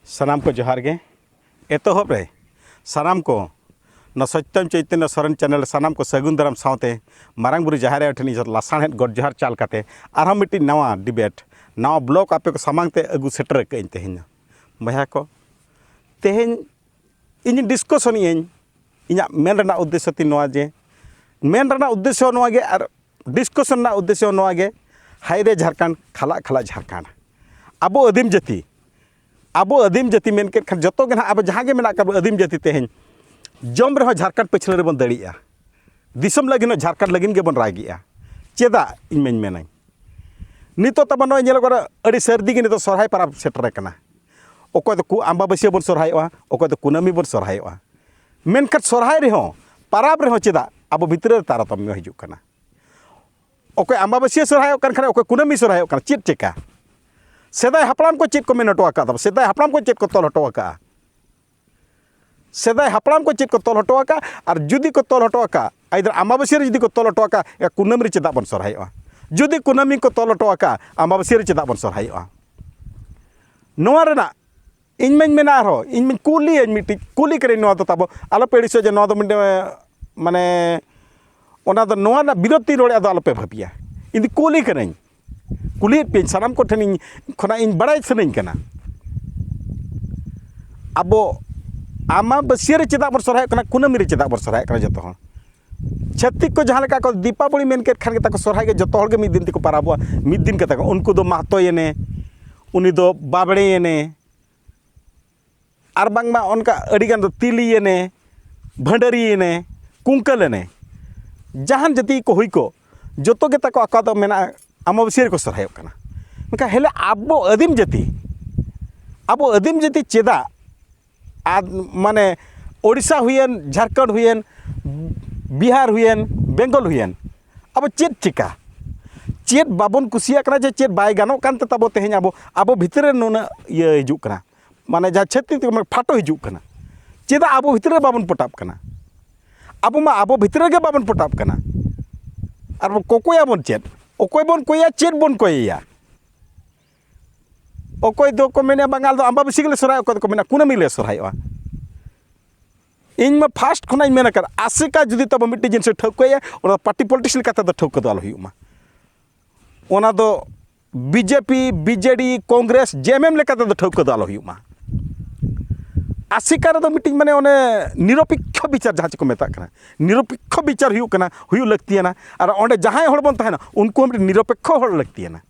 सानाम को जोहार गे एतोहब रे सानाम को न सत्यम चैतन्य सरन चैनल सानाम को सगुन दाराम सावते मारांग बुरी जहारे ठेनी लासाणहेद गड जोहार चाल काते आरहम मिट्टी नवा डिबेट नवा ब्लॉग आपे को सामांगते अगु सेटर कईं तेहें बया को तेहें इन डिस्कशन इना मेन रना उद्देश्य ती नवा जे मेन रना उद्देश्य नवा गे और डिस्कशन ना उद्देश्य नवा गे हाईरे झारखंड खाला खाला झारखंड अबो आदिम जाति मेन के खान जतो गे अब जहाँ गे मेना आदिम जाति तेहें जम रहो झारखंड पछले रेबन दड़िया दिसम लगिन झारखंड लगिन गेबन रागिया चेदा इन मेन मेनाई नितो तब नय नेल करे अड़ी सर्दी गे नितो सरहाय पाराब सेटर कना ओको तो आम्बाबासिया बन सरहायवा ओको तो कुनामी बन सरहायवा मेनखान सरहाय रेहो पाराब रेहो चेदा अब भितर तारतम्य हिजु कना ओको आम्बाबासिया सरहाय कन खाने ओको कुनामी सरहाय कना चेद चेका सेदाय हापड़ाम को चेद को मेन हटो आका सेदाय हापड़ाम को चेद को तल हटो आका सेदाय हापड़ाम को चेद को तल हटो आका और जुदी को तल हटो आका आइदर आम्बाबासिया जुदी को तल हटो आका या कुनामी रे चेदा बन सरहायवा जुदी कुनामी को तल हटो आका आम्बाबासिया रे चेदा बन सरहायवा नोआ रेना इन में मेना रहो इन में कुली मिट्टी कुली करे नोआ तो तब आलो पेड़िसो जे नोआ तो मिट्टी माने ओना तो नोआ ना विरोधी रोड़े आदो आलोपे भाबिया इन कुली करे कुली पे सानाम को ठेन खना इन बड़ाई सनई कना अबो आम्बाबासिया रे चेदा बन सरहाय कना कुनामी रे चेदा बन सरहाय कना जतो हर छत्तिक को जहाँ लेका को दीपावली मेन के खान के ताको सरहाय के जतो हर के मिद दिन को पाराबो मिद दिन के ताको उनको दो महतो येने उनी दो बाबड़े येने और बांगमा उनका अड़ीगान दो तिली येने भंडारी येने कुंकल येने जहान जाति को हुई को जतो के ताको आका दो मेना आम्बाबासिया को सरहाय कना उनका हेले आबो आदिम जाति चेदा माने ओडिशा हुयन झारखंड हुयन बिहार हुयन बेंगल हुयन अब चेद चिका चेद बाबन कुसिया कना जे चेद बाय गानो कानते तबो तेहें आबो भितर नुना ये हिजुक कना माने जहाँ छत्ती फाटो हिजुक कना चेदा आबो भितर बाबन पटाब कना आबो मा आबो भितर गे बाबन पटाब कना और कोकोया बन चेद ओकोय बन कोया चेद बन कोया ओकोय दो को मेने बंगाल दो आम्बाबासिया ले सरहाय ओकोय को मेना कुनामी ले सरहायवा इन में फास्ट खुना मेन कर आसिका जुदी तब मिट्टी जिनसे ठौकया और पार्टी पॉलिटिक्स लेका तो ठौक दो आलो हुयुमा ओना दो बीजेपी बीजेडी कांग्रेस जेएमएम लेका तो ठौक दो आलो हुयुमा आसिका रे दो मिट्टी माने ओने निरपेक्ष विचार जहाँ को मेता कना निरपेक्ष विचार हुयु कना हुयु लगतियाना और ओंडे जहां हड़ बन तहना उनको हम निरपेक्ष हड़ लगतियाना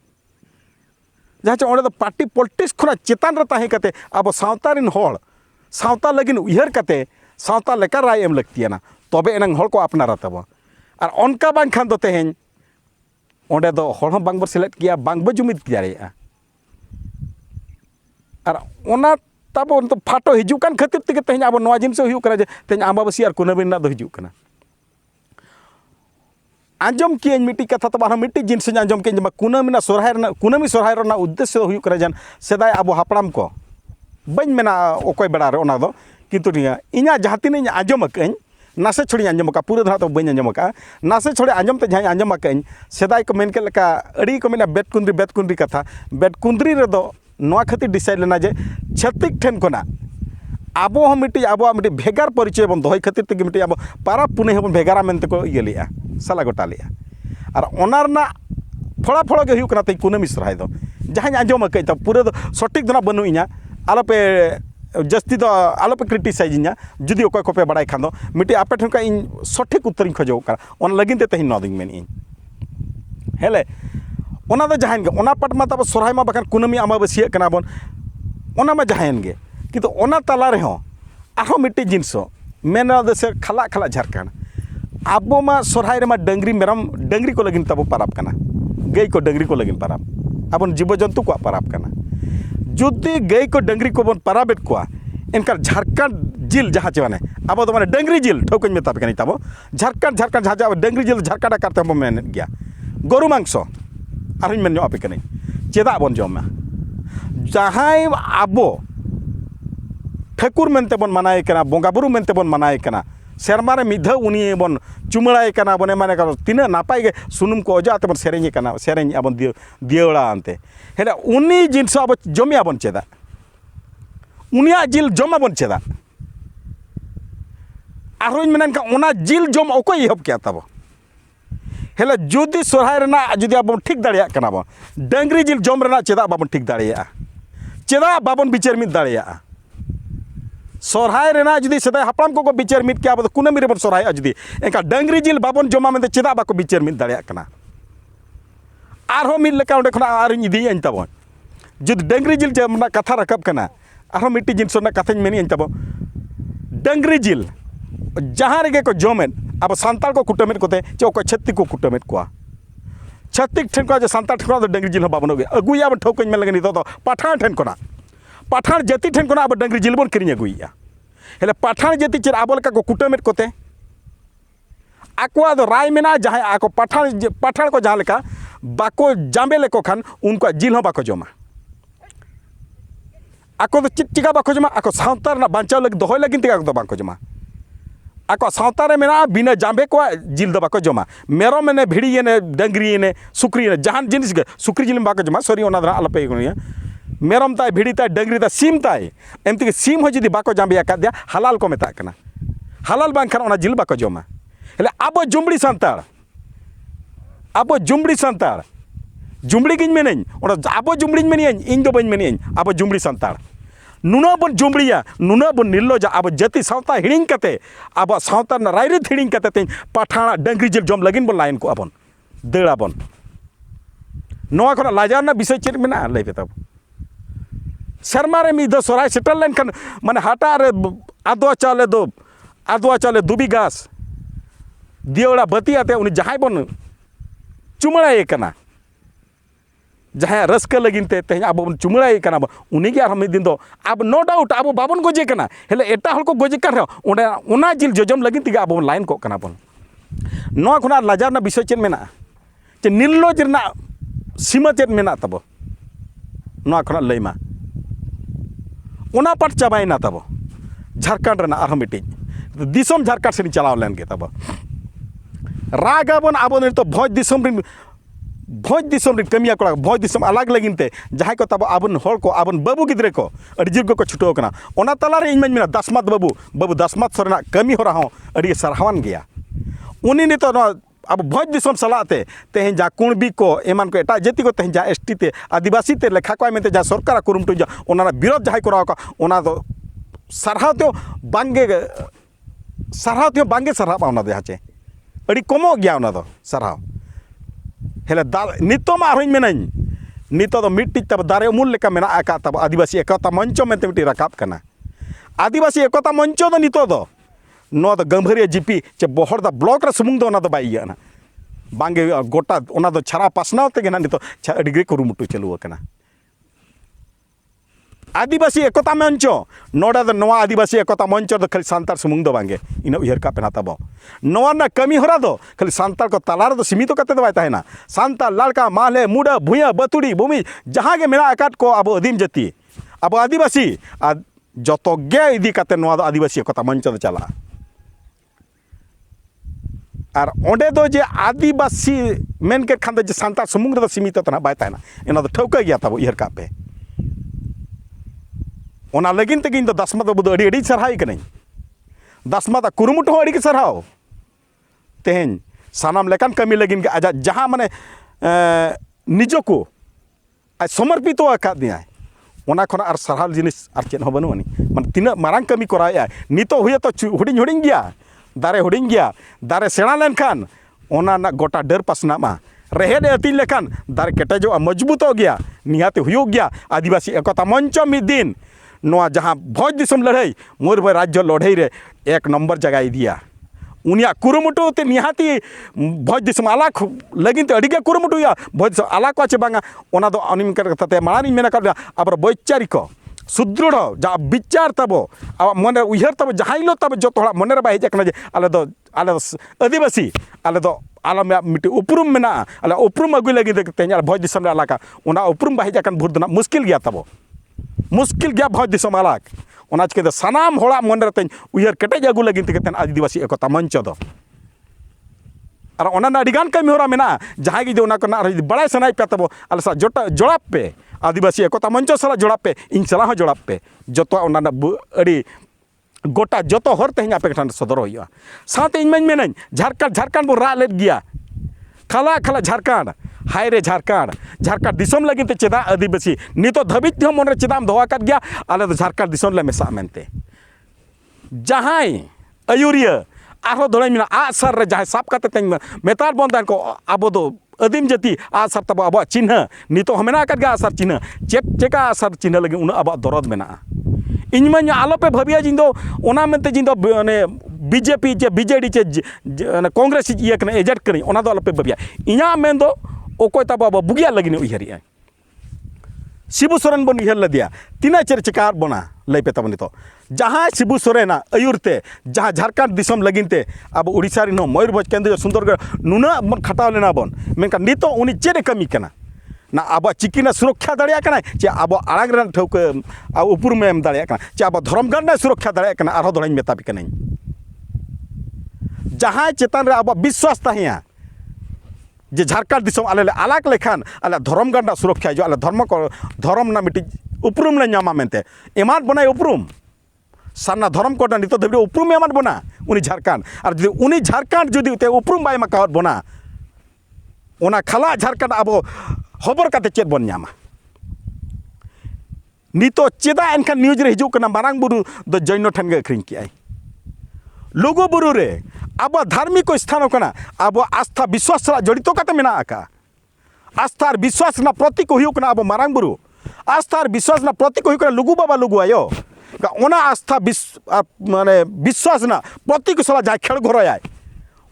जहाँ ओंडे दो पार्टी पॉलिटिक्स खुना चेतान रे ताहे कते अब सावता रिन हड़ सावता लगिन उयहर कते सावता लेका राय एम लगतियाना तबे एनंग हड़ को अपनारा तब और उनका बांग खान दो तेहें ओंडे दो हड़ हम बांग बर सेलेक्ट किया बांग ब जुमिद किया और ओना तब तो फाटो हिजुकान खातिर तेगे तेहें अब नवा जिनसे हुयु कना जे तेहें आम्बाबासिया और कुनामी ना दो हिजुक कना आंजम किए मिट्टी कथा तब आरो मिट्टी जिनसे आंजम के कुनामी ना सरहाय रना उद्देश्य हुयु कना जान सेदाय अब हापड़ाम को बन मेना ओकोय बेड़ा रे ओना दो किंतु इना जहाँ तीन आंजम कहीं नासे छोड़ी आंजम का पूरे धरा तो बन आंजम का नासे छोड़े आंजम ते जहाँ आंजम कहीं सेदाय को मेन के लेका अड़ी को मेना बेतकुंद्री कथा बेतकुंद्री रे दो नवा खातिर डिसाइड लेना जे छत्तिक ठेन कोना आबो हम मिट्टी आबो मिट्टी भेगार परिचय बन दोहय खातिर ते मिट्टी आबो पारा पुने हबन भेगारा मेनते को इये लिया साला गोटा लिया और ओनारना फड़ा फड़ा के हुयु कना ते कुनामी सरहाय दो जहाँ आंजम कई तो पूरे दो सटीक दना बनु इना आलोपे जस्ती दो आलोपे क्रिटिसाइज इना जुदी ओको कोपे बड़ाई खान दो मिट्टी आपे ठन का इन सटीक उत्तर खोजो कना ओन लगिन ते तेहिन नदिन मेन इन हेले ओना दो जहान गे ओना पट मा तब सरहाय मा बखान कुनामी आम्बाबासिया कना बन ओना मा जहान गे किंतु ओना तला रे हो आरो मिट्टी जिनसो मेना देसे खाला खाला झारखंड आबो मा सरहाय रे मा डंगरी मेरम डंगरी को लगिन तब पाराब कना गई को डंगरी को लगिन पाराब आबन जीव जंतु को पाराब कना जुदी गई को डंगरी को बन पाराबेट को इनका झारखंड जिल जहाँ चेवाने अब तो माने डंगरी जिल ठोकन में तब कनी तब झारखंड जहाँ डंगरी जिल झारखंड करते हम मेन गया गरु मांस आरिन मेन आपे कनी चेदा बन जमा जहां आबो ठेकुर मेनते बन मनाय कना बोंगाबुरु मेनते बन मनाय कना सेरमा रे मिधा उनी बन चुमड़ाय कना बने माने का तीना नापाय गे सुनुम को अजाते बन सेरेኝ कना सेरेኝ आबन दियोड़ा अंते हेला उनी जिनस अब जमिया बन चेदा उनिया जिल जमाबन चेदा आरोज मेनन का ओना जिल जम ओको इहब किया तब हेले जुदी सोरहाय रेना जुदी आबो ठीक दाड़िया कना बो डंगरी जिल जम रेना चेदा बाबन ठीक दाड़िया चेदा बाबन बिचार मिद दाड़िया सोरहाय रेना जुदी सदा हापड़ाम को बिचार मिद के आबो कुनामी रे बन सोरहाय जुदी एका डंगरी जिल बाबन जमा मेंते चेदा बाको बिचार मिद दाड़िया कना आरो मिद लेका ओंडे खना आरिन इदी अन तबो जुदी डंगरी जिल जमना कथा रकब कना आरो मिट्टी जिनस ना कथाñ मेनी अन तबो डंगरी जिल जहाँ रेगे को जमें अब सानताल को कुटमेट कोते चे को छत्तीक को कुटमेट को छत्तीक ठेन को सानताल ठेन को डंगरी जिल बाबन अगुया अब ठोकñ में लगे नितो तो पठान ठेन कोना पठान जाति ठेन कोना अब डंगरी जिल बन किरिñ अगुया हेले पठान जाति चे अब लका को कुटमेट कोते आकोआ दो राय मेना जहाँ आको पठान को जहाँ लेका बाको जाम्बे लेको खान उनको जिल बाको जमा आको तो चिका बाको जमा आको सावतार ना बांचाव लगे दोहय लगिन तिगा दो बाको जमा आको सावतारे मेना बिना जाम्बे को जिल दो बाको जमा मेरो मेने भिड़ी ने डंगरी ने सुक्री ने जहान जिनिस गे सुक्री जिल बाको जमा सॉरी ओना आलपे मेरम ताय भिड़ी ताय डंगरी ताय सीम ताय एमती सीम हो जुदी बाको जाम्बे आका दिया हलाल को मेता कना हलाल बांखान ओना जिल बाको जमा हेले आबो जुमड़ी सांतार आबो जुमड़ी सांतार जुमड़ी गिन मेनेñ ओना आबो जुमड़ीñ मेनियाñ इन दो बñ मेनियाñ आबो जुमड़ी सांतार नुना बन जुमड़िया नुना बन निर्लजा अब जाति सावता हिड़िंग कते अब सावता ना रायरित हिड़िंग कते तेñ पठाना डंगरी जिल जम लगिन बन लाइन को अबन देड़ाबन नोआ खना लाजार ना विषय चेत मेना लई तब शर्मा रे मिद सोराय सेटल लेन खान माने हाटा रे आदवा चाले दुबी घास दियोड़ा बती आते उनी जहाय बन चुमड़ाए कना जहाँ रस्क लगिन ते तेज अब चुमड़ाई कना उनी के आर दिन दो अब नो डाउट अब बाबन गोजे कना हेले एटा हल को गोजे कर ओंडे ओना जिल जोजम लगिन तिगा अब लाइन को कना बन नोआ खुना लाजार ना विषय चेत मेना चे निर्लज रना सीमा चेत मेना तब नोआ खुना लैमा ओना पाट चाबायना तब झारखंड रना आर मिटी दिसम झारखंड से चलाव लेन के तब रागाबन अब तो भोज दिसम भोज दिसम कमिया कोड़ा भोज दिसम अलग लगिनते जहाँ को तब आबन हर को आबन बाबू गिद्रे को अड़जिर को छुटो कना ओना तलारे इन मेना दासमत बाबू दासमत सरना कमी हो रहा अड़ी सरहावन गया उनी नितो अब भोज दिसम सलाते तेहें जा कुणबी को एमान को एटा जाति को तेहें जा एसटी ते आदिवासी ते लेखा को मेंते जा सरकार कुरुमटो जा ओना विरोध जहाँ को का ओना दो सरहाव तो बांगे सरहाव ओना दे हाचे अड़ी कमो गया ओना दो सरहाव हेले नितो मा आरोñ मेनाñ नितो दो मिट्टी तब दारे उमुल लेका मेना आका तब आदिवासी एकता मंचो मेंते मिट्टी रकाब कना आदिवासी एकता मंचो दो नितो दो नो दो गंभीरिया जीपी चे बहर दा ब्लॉक रे सुमुंग दो ओना दो बाई ना बांगे गोटा ओना दो छारा पासनाव तेगे ना नितो अडिग्रे कुरुमुटु चलुव कना आदिवासी एकता मंचो नोडा दो नवा आदिवासी एकता मंचो दो खाली सांतार सुमुंग दो बांगे इन उयहर का पेना तब नवा ना कमी होरा दो खाली सांतार को तालार दो सीमित कते दो बाय ताहेना सांतार लड़का माले मुडा भुया बतुड़ी भूमि जहाँ के मेना आकाट को अब अदीम जाति अब आदिवासी जतो गे इदी कते नवा दो आदिवासी एकता मंचो दो चला और ओंडे दो जे आदिवासी मेन के खान दो सांतार सुमुंग दो सीमित तना बाय ताहेना इना दो ठौका गया तब उयहर का पे ओना लगिन तक इन दासमत बाबू अड़ी सरहाई कनाई दासमत कुरुमुट हो अड़ी सरहाव तेहें सानाम लेकान कमी लगिन के आजा जहाँ माने निजो को आज समर्पित आकादिया ओना खना आर सरहाल जिनिस आर चेन हो बनुआनी माने तिना मारांग कमी कराया नितो हुए तो हुडिंग हुडिंग गया दारे सेना लेन खान ओना ना गोटा डर पासना मा रेहेड अतिन लेखान दारे केटेजो मजबूत हो गया निहाते हुयो गया आदिवासी एकता मंचो मिद दिन नोआ जहाँ भोज दिसम लड़ाई मयूरभंज राज्य लड़ाई रे एक नंबर जगह दिया उनिया कुरुमुटु ते निहाती भोज दिसम आलाक लगिन ते अडिगे कुरुमुटु या भोज दिसम आलाक आछे बांगा ओना दो अनिम करते मारानी मेना कर आबर वैचारिक सुदृढ़ जा विचार तबो मन उयहर तब जहाँ लो तब जो थोड़ा मन रे हज जे आले आदिवासी आले दो आला मिट्टी उपरुम मेना आले उपरुम अगुई लगी तेज भोज दिसम आलाका ओना उपरुम हज भूर दो मुश्किल गया तबो मुश्किल गया भोज दिसम आलाक ओना चिके सानाम होड़ा मन रे तेज उयहर केटेज अगु लगी तेन आदिवासी एकता मंच दो और ओना अड़ीगान कमी होरा मेना जहाँ गे ओना करना बड़ा सनाई पे तब आले सा जोड़ा पे आदिवासी एकता मंच साला जोड़ा पे इन साला जोड़ा पे जो अड़ी गोटा जो हर तेज आपे ठन सदर हुआ साथ इन मेन झारखंड बो राग लेद गया खाला खाला झारखंड हाय रे झारखंड दिसम लगिन ते चेदा आदिवासी नितो धाबित हम मन रे चेदाम दोहा कर गया आले तो झारखंड दिसम ले मेसा मेनते जहां अयुरिया आरो दड़ाई मेना आसर रे जहां साब काते तेज मेतार बंदान को आबो दो आदिम जाति आसर तब अब चिन्ह नितो हमेना कर गया आसर चिन्ह चेका आसर चिन्ह लगे उन अब दरद मेना इन मन आलो पे भाबिया जिन दो ओना मेनते जिन दो माने बीजेपी जे बीजेडी चे कांग्रेस ये कने एजेंट करी ओना दो आलो पे भाबिया इना मेन दो ओकोय तब अब बुगिया लगिन उयहरिया शिबू सोरेन बन उयहर लदिया तीना चेका बना लई पे तब नितो जहाँ शिबू सोरेना अयुरते जहाँ झारखंड दिसम लगिनते अब उड़ीसा रिन मयूरभंज केंद्र सुंदरगढ़ नुना बन खटाव लेना बन मेनका नितो उनी चेरे कमी कना ना अब चिकिना सुरक्षा दाड़िया कना चे अब आड़ाग रन ठौक अब उपरुम एम दाड़िया कना चे अब धर्मगढ़ सुरक्षा दाड़िया कना आरो दड़ाई मेता बिकना जहाँ चेतान रे अब विश्वास तहिया जे झारखंड दिसम आले आलाक लेखान आले धर्मगढ़ सुरक्षा जो आले धर्म ना मिट्टी उपरुम ले नामा मेनते एमान बनाय उपरुम साना धर्म कोटा नितो धबे उपरुम एमान बना उनी झारखंड और जुदी उनी झारखंड जुदी ते उपरुम बाय माकावत बना ओना खाला झारखंड अब खबर काते चेद बन नामा नितो चेदा एनखान न्यूज रे हिजु कना मारांग बुरु दो जैनो ठन गे अखरिंग कियाय लुगु बुरु रे अब धार्मिक स्थान कना अब आस्था विश्वास सला जड़ितो काते मेना आका आस्था और विश्वास ना प्रतीक हुयु कना अब मारांग बुरु आस्था और विश्वास ना प्रतीक हुयु कना लुगु बाबा लुगु आयो ओना आस्था माने विश्वास ना प्रतीक सला जाय खेल घरयाय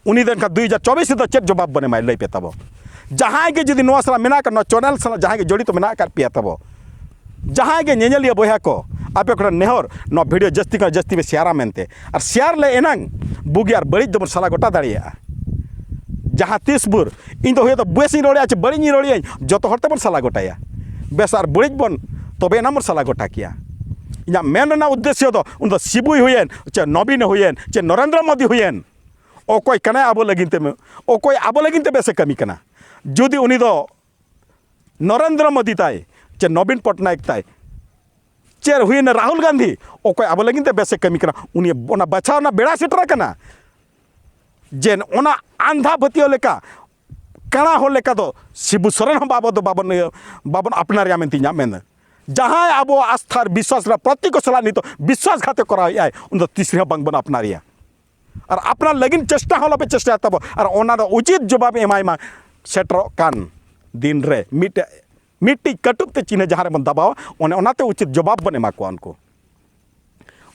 उनी देन का 2024 से तो चेक जवाब बने माय लई पे तब जहाँ के जुदी नवा सला मेना का चैनल सला जहाँ के जड़ित मेना कर पिया तब जहाँ के नेजलिया बया को आपे को नेहर न वीडियो जस्ती का जस्ती में शेयरा मेनते और शेयर ले एनांग बुगी और बड़ी दम सला गोटा दाड़िया जहाँ 30 बुर इन तो तो बेस रोड़िया चे बड़ी रोड़िया जो तो हरते बन सला गोटाया बेस और बड़ी बन तबे नाम सला गोटा किया इन मेन ना उद्देश्य तो उन तो शिबुई हुएन चे नवीन हुएन चे नरेंद्र मोदी हुएन ओकोय कना आबो लगिनते में ओकोय आबो लगिनते बेसे कमी कना जुदी उनी दो नरेंद्र मोदी ताय चे नवीन पटनायक ताय चेर हुएन राहुल गांधी ओकोय आबो लगिनते बेसे कमी कना उनी ओना बचाव ना बेड़ा सेटरा कना जेन ओना आंधा भतियो लेका कणा हो लेका दो शिबू सोरेन हम बाबो दो बाबन अपनारिया मेनती ᱧᱟᱢ मेन जहाँ आबो आस्था विश्वास प्रतीक सला नितो विश्वासघात करा उन दो तीसरी बांग बन अपनारिया और अपना लगिन चेष्टा होला पे चेष्टा तब और ओना दो उचित जवाब एमायमा सेटर कान दिन रे मिट्टी कटुक ते चिन्ह जहाँ रे बन दबाव ओने ओनाते उचित जवाब बन एमा को उनको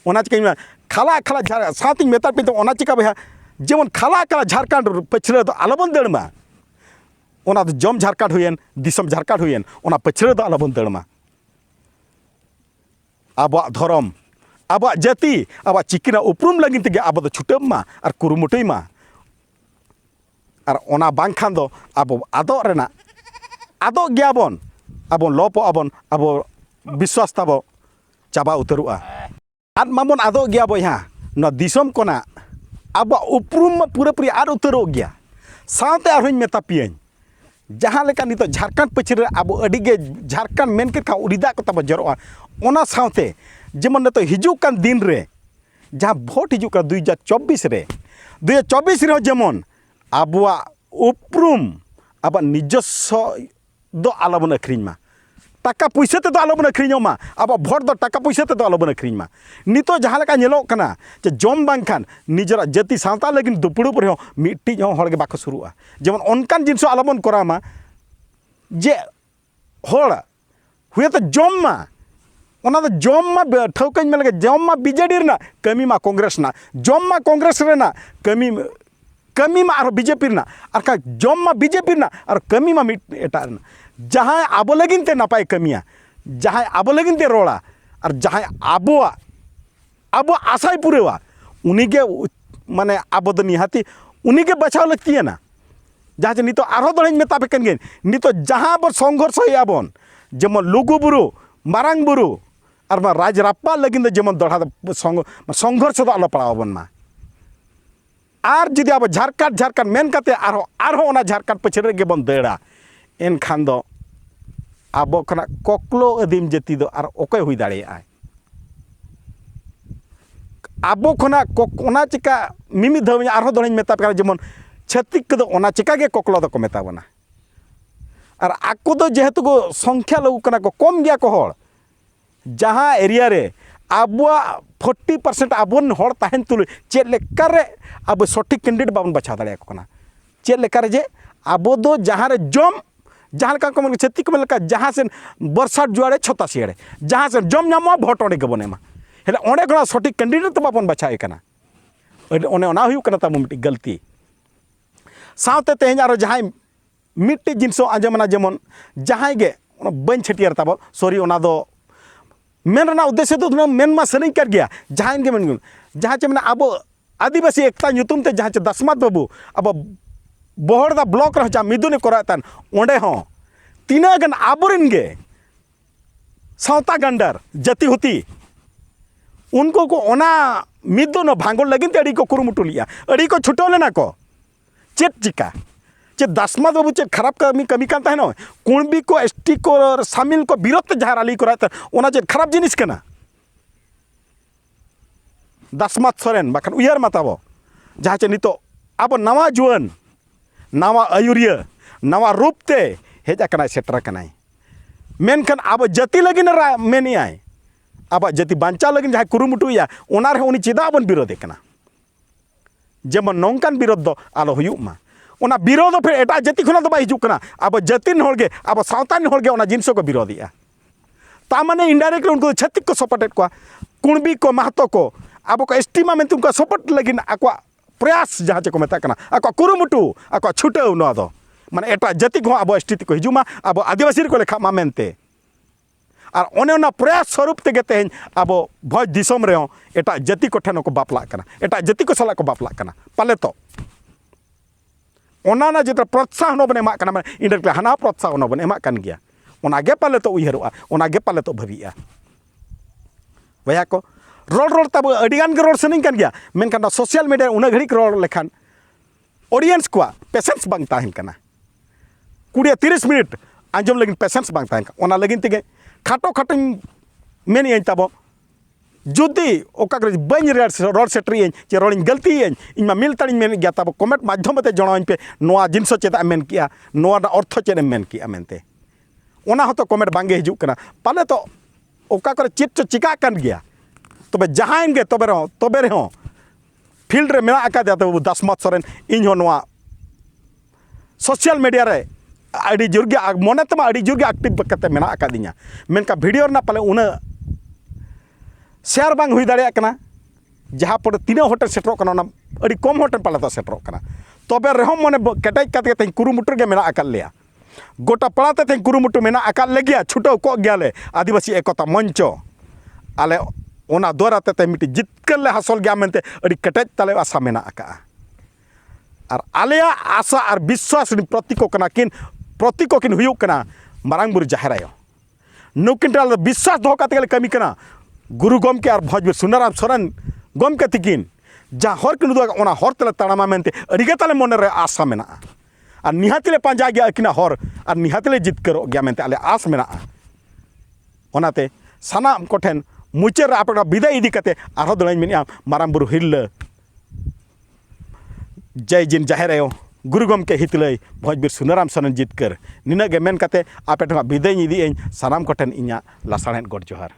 ओना चिका खाला खाला झार साथी मेता पे तो ओना चिका भया जेमन खाला खाला झारखंड पछरे तो आलोबन दड़मा ओना तो जम झारखंड हुएन दिसम झारखंड हुएन ओना पछरे तो आलोबन दड़मा आबा धर्म आबा जाति आबा चिकिना उपरुम लगिन तेगे आबो छुटम मा और कुरुमुटुई मा और ओना बांखान दो आबो आदो रेना आदो गयाबन आबो लोपो आबन आबो विश्वास ताबो चाबा उतरुआ आद मामन आदो गया बया न दिसम कोना आबो उपरुम पूरा पूरी आद उतरो गया साथे आरहन मेता पियन जहाँ लेका नितो झारखंड पछरे आबो अडिगे झारखंड मेन के का उड़ीदा को तब जरोआ ओना साथे जेमन तो हिजू कान दिन रे जहाँ भोट हिजू का 2024 रे 2024 रे जेमन आबुआ उपरुम आबा निजस्व दो आलोबन अखरिन मा टाका पैसा ते दो आलोबन अखरिन मा आबा भोट दो टाका पैसा ते दो आलोबन अखरिन मा नितो जहाँ लेका नेलो कना जे जम बांखान निजरा जाति सावता लगिन दुपुड़ु पर मिट्टी हो हड़गे बाको शुरुआ जेमन अनकान जिनस आलोबन करा मा जे हड़ हुए तो जम मा ओना जम मा ठौकन में लगे जम मा बीजेडी रना कमी मा कांग्रेस ना जम मा कांग्रेस रना कमी मा और बीजेपी रना और का जम मा बीजेपी रना और कमी मा एटा रना जहाँ आबो लगिन ते नापाय कमिया जहाँ आबो लगिन ते रोड़ा और जहाँ आबो आशाय पुरेवा उनीगे माने आबो द निहाती उनीगे बचाव लगती है ना जहाँ से नितो आरो दड़ें मेता पे कन नितो जहाँ पर संघर्ष होयाबन जेमन लुगु बुरु मारांग बुरु और राज राप्पा लगिन जेमन दड़ा संघर्ष तो आलो पड़ाबन मा आर जुदी अब झारखंड मेन काते आरो ओना झारखंड पछरे गे बन देड़ा एनखान दो अब खना कोकलो आदिम जाति दो आर ओकय हुई दाड़ेया अब खना ओना चिका मिमि धाव आरो दोहराኝ मेता पे जेमन छत्तिक कदो ओना चिका गे कोकलो दो को मेता बना और आको दो जेहेतु को संख्या लगू कना को कम गया को हर जहाँ एरिया रे अब 40% आबन हर ताहन तुल चेक लेकारे अब सठिक कैंडिडेट बाबन बचा दाड़े को कना चेक लेकारे जे अब दो जहाँ रे जम जहाँ का को छत्तिक को लेका जहाँ से बरसात जुआड़े छता सियाड़े जहाँ से जम नामा भोट ओंडे गबन एमा हेले ओंडे कोना सठिक कैंडिडेट तो बाबन बचाए कना ओने ओना हुयु कना ता मिट्टी गलती सावते तेहन आरो जहाँ मिट्टी जिनसो आंजमना जेमन जहाँ गे बन छटियार तब सॉरी ओना दो मेन रना उद्देश्य तो मेन मा सनी कर गया जहाँ के मन जहाँ चे मैंने अब आदिवासी एकता ᱧᱩᱛᱩᱢ ᱛᱮ जहाँ चे दसमत बाबू अब बहरदा ब्लॉक रह जहाँ मिदुने करातान ओंडे हो तीना गन आबोरिन गे सावता गंडर जाति हुती उनको को ओना मिदुनो भांगोल लगिन ते अड़ी को कुरुमुटु लिया अड़ी को छुटो लेना को चेत चिका चे दसमत बाबू चे खराब कमी कान तहनो कुणबी को एसटी को शामिल को विरोध जहाँ रैली कराता ओना चे खराब जिनिस कना दसमत सोरेन बाखान उयार माताबो जहाँ चे नितो अब नवा जुआन नवा आयुरिया नवा रूप ते हेज कनाय सेटर कनाय मेनखान अब जाति लगिन मेनी आय अब जाति बांचा लगिन जहाँ कुरुमुटुया ओना रे उनी चेदा बन विरोध कना जेमन नौकान विरोध दो आलो हुयुक मा ओना विरोध फिर एटा जाति खुना तो बाय हिजुक कना अब जातिन होड़गे अब सावतान होड़गे ओना जिनसो को विरोधिया ता माने इनडायरेक्टली उनको छत्तिक को सपोर्टेड को कुणबी को महतो को अब को एसटी मा मेन तुमको सपोर्ट लगिन आको प्रयास जहाँ चे को मेता कना आको कुरुमुटु आको छुटाव नो दो माने एटा जाति को अब एसटी को हिजुमा अब आदिवासी को लेखा मा मेनते और ओने ओना प्रयास स्वरूप तेगे तेहन अब भोज दिसम रे एटा जाति को ठेनो को बापला कना एटा जाति को सला को बापला कना पाले तो ओना ना जितना प्रोत्साहन बने एमा कना माने इनडायरेक्टली हाना प्रोत्साहन बने एमा कन गया ओना गे पाले तो उयहरुआ ओना गे पाले तो भाबिया वया को रोड तब अडिगान के रोड सनिंग कन गया मेनखान सोशल मीडिया उना घड़िक रोड लेखान ऑडियंस को पेशेंस बांग ताहन कना 20-30 मिनट आंजम लगिन पेशेंस बांग ताहन ओना लगिन तेगे खाटो खाटो मेनी तब जुदी ओका बन रोड सेटरी चे रोड गलती इन मिलताड़ी मेन गया तब कमेंट माध्यम ते जणावኝ पे नोआ जिनसो चेदा मेन किया नोआ अर्थ चेद मेन किया मेनते ओना हतो कमेंट बांगे हिजुक कना पाले तो ओका करे चेत चिका कन गया तबे जहाँ गे तबे रहो फील्ड रे मेना आका दे दसमत सोरेन इन हो नोआ सोशल मीडिया रे अड़ी जोरगे मने तमा अड़ी जोरगे एक्टिव कते मेना आका दिया मेनका वीडियो ना पाले उना शेयर बांग हुई दाड़े कना जहाँ पर तीना होटल सेटरों कना ना अड़ी कम होटल पाले तो सेटरों कना तबे रहो मने केटेज काते तें कुरुमुटु गे मेना आका लिया गोटा पड़ाते तें कुरुमुटु मेना आका लेगिया छुटो को गयाले आदिवासी एकता मंचो आले ओना द्वाराते ते मिट्टी जितकर ले हासिल गया मेनते अड़ी केटेज ताले आशा मेना आका और आलेया आशा और विश्वास प्रतीको कना किन प्रतीको किन हुयुक कना मारांग बुरु जाहेर आयो नुकिन टाल विश्वास दो काते कमी कना गुरु गमके और भोजबीर सुनाराम सोरेन गमके तिकिन जहाँ हर किन दुआ ओना हर तले ताड़ामा मेनते अड़िगे ताले मन रे आशा मेना और निहातिले पांजा गया अकिना हर और निहातिले जितकरो गया मेनते आले आस मेना ओनाते सानाम कोठेन मुचार आपना विदाय इदी कते आरो दलाइन मेनिया मारांग बुरु हिरला जय जिन जाहेर आयो गुरु गमके हितलय भोजबीर सुनाराम सोरेन जितकर निना गे मेन कते आपे ठा विदाय इदी सानाम कोठेन इኛ लासाणेन गड जोहार।